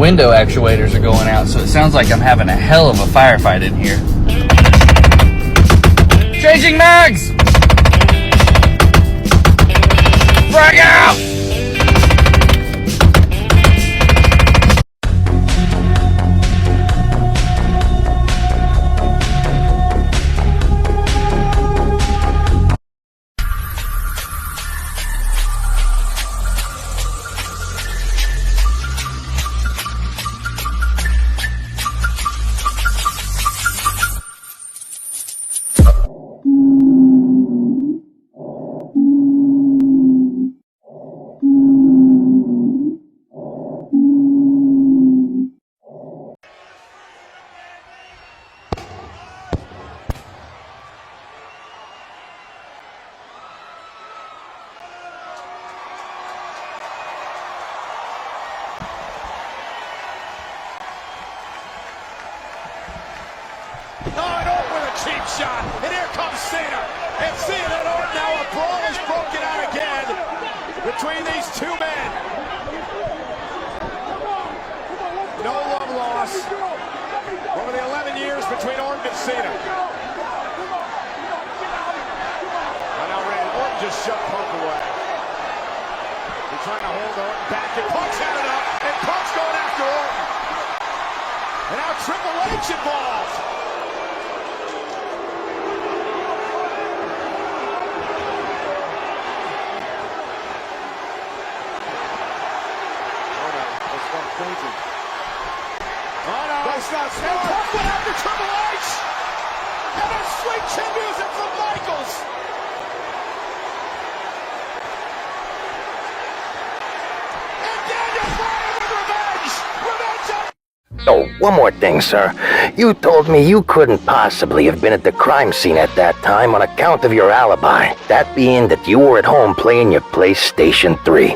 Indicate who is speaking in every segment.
Speaker 1: window actuators are going out, so it sounds like I'm having a hell of a firefight in here. Changing mags! Frag out!
Speaker 2: Cheap shot, and here comes Cena. And Cena and Orton now, a brawl is broken out again between these two men. No love lost over the 11 years between Orton and Cena. And now Orton just shoved Punk away. He's trying to hold Orton back, and Punk's had it up, and Punk's going after Orton. And now Triple H involved. Oh no, that's not smart. And Punk went after Triple H! And there's sweet chin music from Michaels! And Daniel Bryan with revenge! Revenge on...
Speaker 3: Oh, one more thing, sir. You told me you couldn't possibly have been at the crime scene at that time on account of your alibi. That being that you were at home playing your PlayStation 3.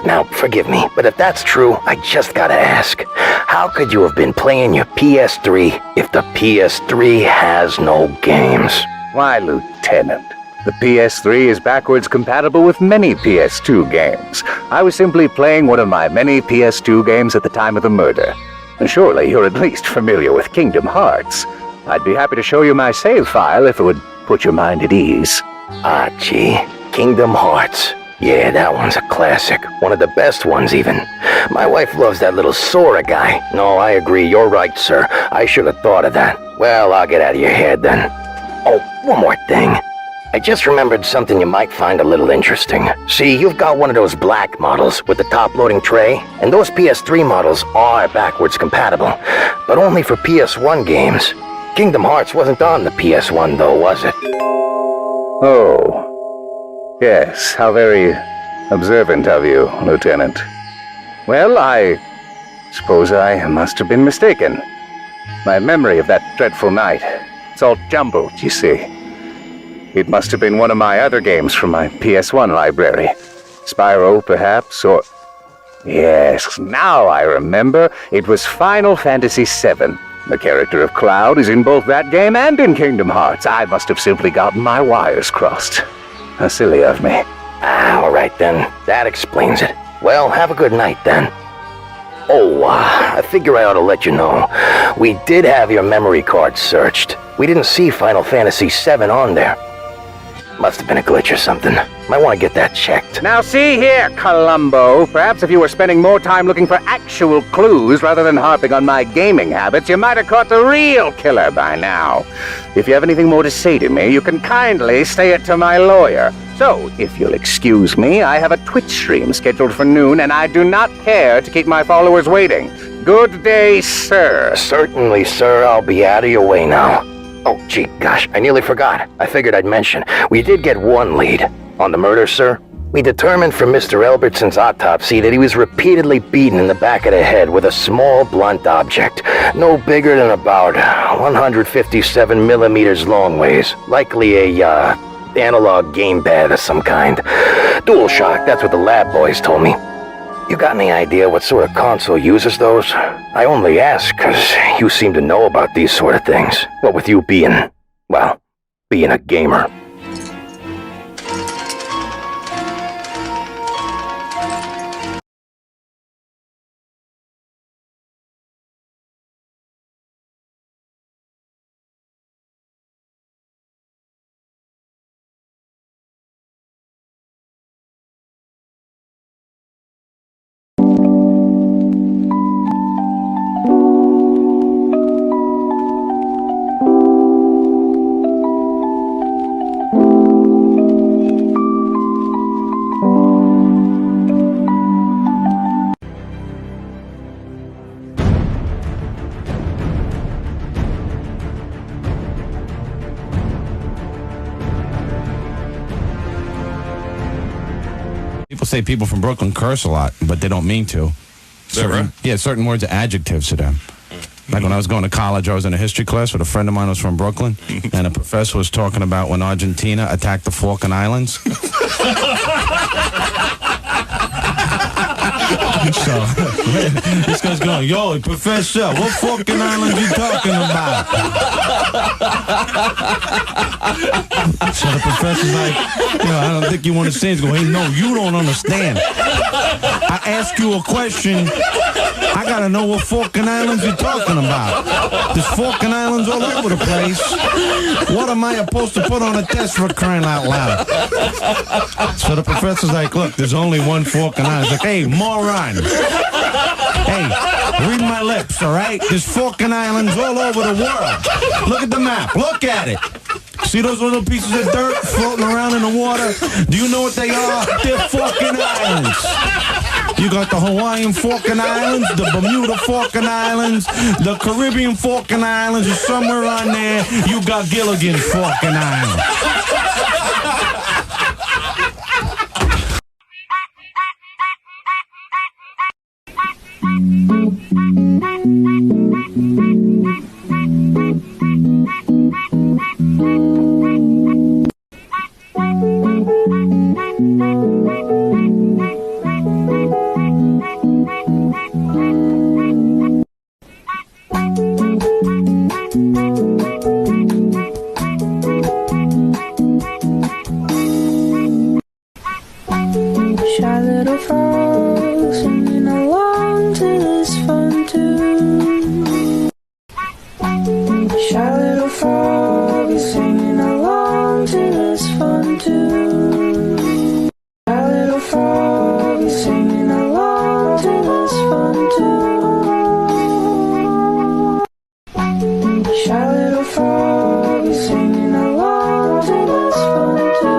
Speaker 3: Now, forgive me, but if that's true, I just gotta ask, how could you have been playing your PS3 if the PS3 has no games?
Speaker 4: Why, Lieutenant, the PS3 is backwards compatible with many PS2 games. I was simply playing one of my many PS2 games at the time of the murder. And surely you're at least familiar with Kingdom Hearts. I'd be happy to show you my save file if it would put your mind at ease.
Speaker 3: Ah, gee, Kingdom Hearts. Yeah, that one's a classic. One of the best ones, even. My wife loves that little Sora guy. No, I agree. You're right, sir. I should have thought of that. Well, I'll get out of your head, then. Oh, one more thing. I just remembered something you might find a little interesting. See, you've got one of those black models with the top-loading tray, and those PS3 models are backwards compatible, but only for PS1 games. Kingdom Hearts wasn't on the PS1, though, was it?
Speaker 4: Oh. Yes, how very observant of you, Lieutenant. Well, I suppose I must have been mistaken. My memory of that dreadful night, it's all jumbled, you see. It must have been one of my other games from my PS1 library. Spyro, perhaps, or... Yes, now I remember. It was Final Fantasy VII. The character of Cloud is in both that game and in Kingdom Hearts. I must have simply gotten my wires crossed. How silly of me.
Speaker 3: Ah, all right then. That explains it. Well, have a good night then. Oh, I figure I ought to let you know. We did have your memory card searched. We didn't see Final Fantasy VII on there. Must have been a glitch or something. Might want to get that checked.
Speaker 4: Now see here, Columbo. Perhaps if you were spending more time looking for actual clues rather than harping on my gaming habits, you might have caught the real killer by now. If you have anything more to say to me, you can kindly say it to my lawyer. So, if you'll excuse me, I have a Twitch stream scheduled for noon, and I do not care to keep my followers waiting. Good day, sir.
Speaker 3: Certainly, sir. I'll be out of your way now. Oh, gee, gosh, I nearly forgot. I figured I'd mention. We did get one lead. On the murder, sir, we determined from Mr. Elbertson's autopsy that he was repeatedly beaten in the back of the head with a small blunt object, no bigger than about 157 millimeters long ways. Likely a, analog gamepad of some kind. DualShock, that's what the lab boys told me. You got any idea what sort of console uses those? I only ask because you seem to know about these sort of things. What with you being, well, being a gamer.
Speaker 5: people say people from Brooklyn curse a lot, but they don't mean to. Certain words are adjectives to them. Like when I was going to college, I was in a history class with a friend of mine who was from Brooklyn, and a professor was talking about when Argentina attacked the Falkland Islands. So this guy's going, yo, Professor, what Falkland Islands you talking about? So the professor's like, I don't think you understand. He's going, hey, no, you don't understand. I ask you a question. I gotta know what Falkland Islands you're talking about. There's Falkland Islands all over the place. What am I supposed to put on a test for crying out loud? So the professor's like, look, there's only one Falkland Island. He's like, hey, moron. Hey, read my lips, all right? There's Falkland Islands all over the world. Look at the map. Look at it. See those little pieces of dirt floating around in the water? Do you know what they are? They're Falkland Islands. You got the Hawaiian Falkland Islands, the Bermuda Falkland Islands, the Caribbean Falkland Islands, and somewhere on there, you got Gilligan's Falkland Islands.
Speaker 6: Shy little frog singing along to this fun tune. Shy little frog is singing along to this fun tune. Shy little frog is singing along to this fun tune. Shy little frog is singing along to this fun tune.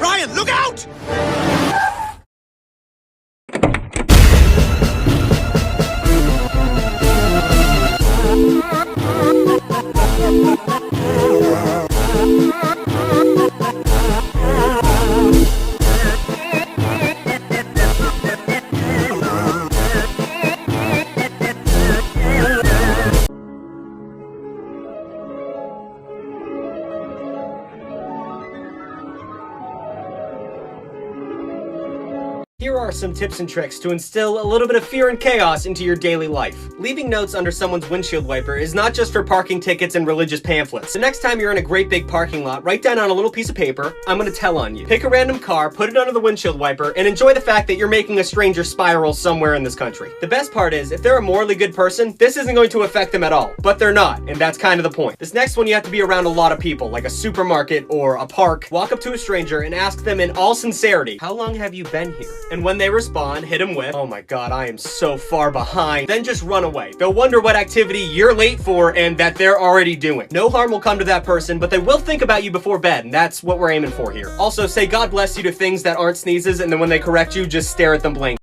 Speaker 2: Ryan, look out!
Speaker 7: Here are some tips and tricks to instill a little bit of fear and chaos into your daily life. Leaving notes under someone's windshield wiper is not just for parking tickets and religious pamphlets. The next time you're in a great big parking lot, write down on a little piece of paper, I'm gonna tell on you. Pick a random car, put it under the windshield wiper, and enjoy the fact that you're making a stranger spiral somewhere in this country. The best part is, if they're a morally good person, this isn't going to affect them at all. But they're not, and that's kind of the point. This next one you have to be around a lot of people, like a supermarket or a park. Walk up to a stranger and ask them in all sincerity, how long have you been here? And when they respond, hit them with, oh my god, I am so far behind. Then just run away. They'll wonder what activity you're late for and that they're already doing. No harm will come to that person, but they will think about you before bed, and that's what we're aiming for here. Also, say God bless you to things that aren't sneezes, and then when they correct you, just stare at them blankly.